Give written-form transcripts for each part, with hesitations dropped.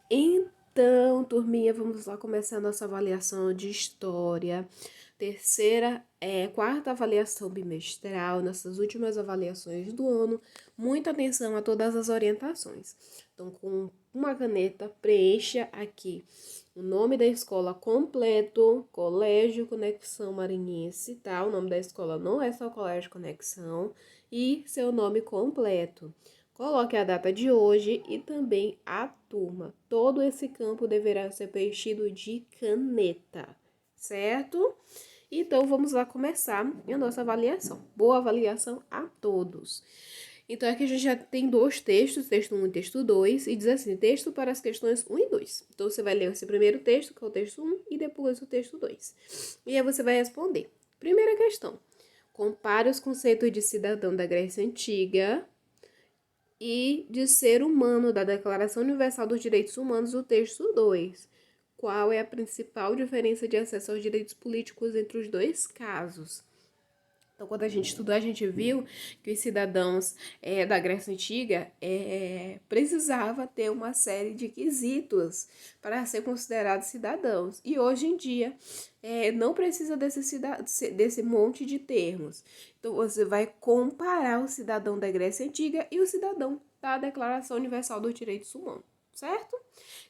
Então, turminha, vamos lá começar a nossa avaliação de história. Quarta avaliação bimestral, nossas últimas avaliações do ano. Muita atenção a todas as orientações. Então, com uma caneta, preencha aqui o nome da escola completo, Colégio Conexão Maranhense, tá? O nome da escola não é só Colégio Conexão, e seu nome completo. Coloque a data de hoje e também a turma. Todo esse campo deverá ser preenchido de caneta, certo? Então, vamos lá começar a nossa avaliação. Boa avaliação a todos. Então, aqui a gente já tem dois textos, texto 1 e texto 2, e diz assim, texto para as questões 1 e 2. Então, você vai ler esse primeiro texto, que é o texto 1, e depois o texto 2. E aí você vai responder. Primeira questão. Compare os conceitos de cidadão da Grécia Antiga e de ser humano da Declaração Universal dos Direitos Humanos, o texto 2. Qual é a principal diferença de acesso aos direitos políticos entre os dois casos? Então, quando a gente estudou, a gente viu que os cidadãos da Grécia Antiga precisava ter uma série de quesitos para ser considerados cidadãos. E hoje em dia, não precisa desse monte de termos. Então, você vai comparar o cidadão da Grécia Antiga e o cidadão da Declaração Universal dos Direitos Humanos, certo?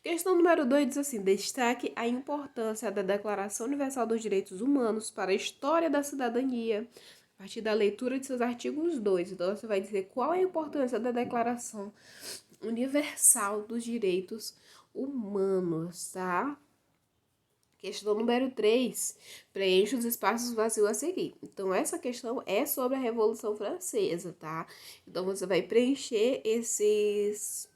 Questão número 2 diz assim, destaque a importância da Declaração Universal dos Direitos Humanos para a história da cidadania, a partir da leitura de seus artigos 2. Então, você vai dizer qual é a importância da Declaração Universal dos Direitos Humanos, tá? Questão número 3, preencha os espaços vazios a seguir. Então, essa questão é sobre a Revolução Francesa, tá? Então, você vai preencher esses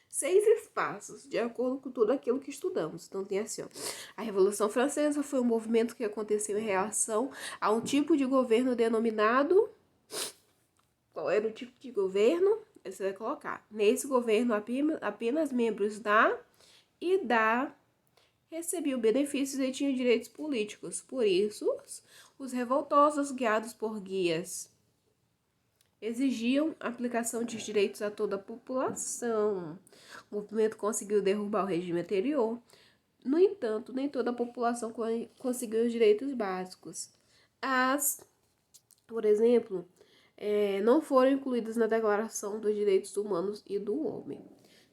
6 espaços, de acordo com tudo aquilo que estudamos. Então, tem assim, ó, a Revolução Francesa foi um movimento que aconteceu em reação a um tipo de governo denominado... Qual era o tipo de governo? Você vai colocar. Nesse governo, apenas membros da e da recebiam benefícios e tinham direitos políticos. Por isso, os revoltosos, guiados por guias, exigiam a aplicação de direitos a toda a população. O movimento conseguiu derrubar o regime anterior. No entanto, nem toda a população conseguiu os direitos básicos. Por exemplo, não foram incluídas na Declaração dos Direitos Humanos e do Homem.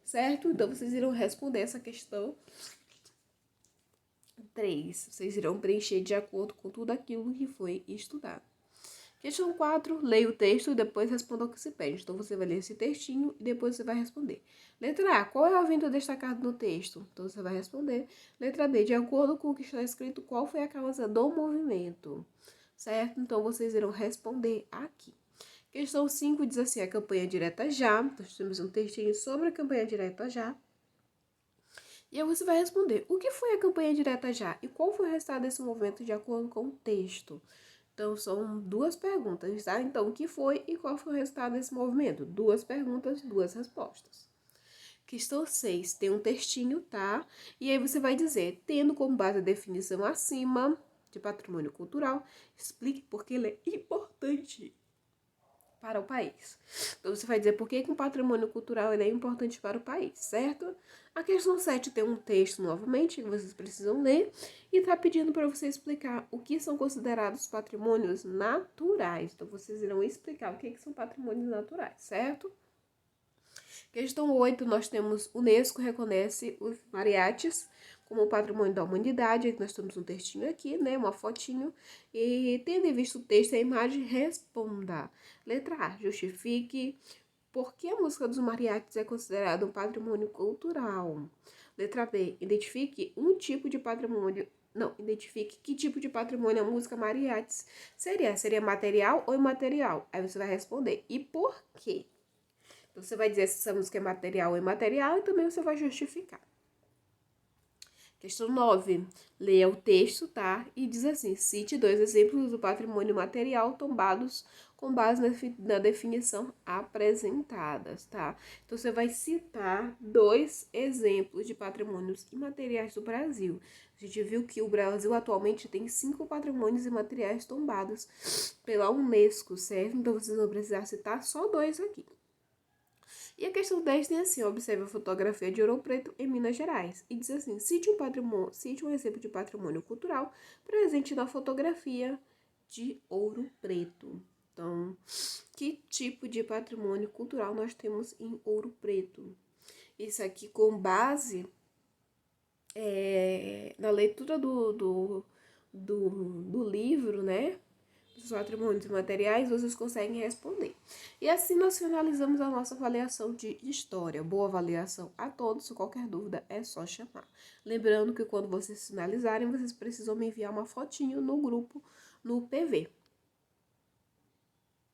Certo? Então, vocês irão responder essa questão 3. Vocês irão preencher de acordo com tudo aquilo que foi estudado. Questão 4, leia o texto e depois responda o que se pede. Então, você vai ler esse textinho e depois você vai responder. Letra A, qual é o evento destacado no texto? Então, você vai responder. Letra B, de acordo com o que está escrito, qual foi a causa do movimento? Certo? Então, vocês irão responder aqui. Questão 5 diz assim, a campanha direta já. Nós temos um textinho sobre a campanha direta já. E aí você vai responder, o que foi a campanha direta já? E qual foi o resultado desse movimento de acordo com o texto? Então, são 2 perguntas, tá? Então, o que foi e qual foi o resultado desse movimento? 2 perguntas, 2 respostas. Questão 6, tem um textinho, tá? E aí você vai dizer, tendo como base a definição acima de patrimônio cultural, explique por que ele é importante para o país. Então, você vai dizer por que o patrimônio cultural ele é importante para o país, certo? A questão 7 tem um texto novamente que vocês precisam ler e está pedindo para você explicar o que são considerados patrimônios naturais. Então, vocês irão explicar o que são patrimônios naturais, certo? Questão 8, nós temos Unesco reconhece os mariachis como patrimônio da humanidade. Nós temos um textinho aqui, né, uma fotinho. E tendo em vista o texto e a imagem, responda. Letra A, justifique por que a música dos mariachis é considerada um patrimônio cultural. Letra B, identifique um tipo de patrimônio. Não, identifique que tipo de patrimônio a música mariachis seria. Seria material ou imaterial? Aí você vai responder. E por quê? Então, você vai dizer se essa música é material ou imaterial e também você vai justificar. Questão 9. Leia o texto, tá? E diz assim, cite 2 exemplos do patrimônio material tombados com base na definição apresentadas, tá? Então, você vai citar 2 exemplos de patrimônios imateriais do Brasil. A gente viu que o Brasil atualmente tem 5 patrimônios imateriais tombados pela Unesco, certo? Então, vocês vão precisar citar só 2 aqui. E a questão 10 tem assim, observe a fotografia de Ouro Preto em Minas Gerais. E diz assim, cite um exemplo de patrimônio cultural presente na fotografia de Ouro Preto. Então, que tipo de patrimônio cultural nós temos em Ouro Preto? Isso aqui com base na leitura do livro, né? Dos patrimônios materiais, vocês conseguem responder. E assim nós finalizamos a nossa avaliação de história. Boa avaliação a todos. Se qualquer dúvida é só chamar. Lembrando que quando vocês finalizarem, vocês precisam me enviar uma fotinho no grupo, no PV.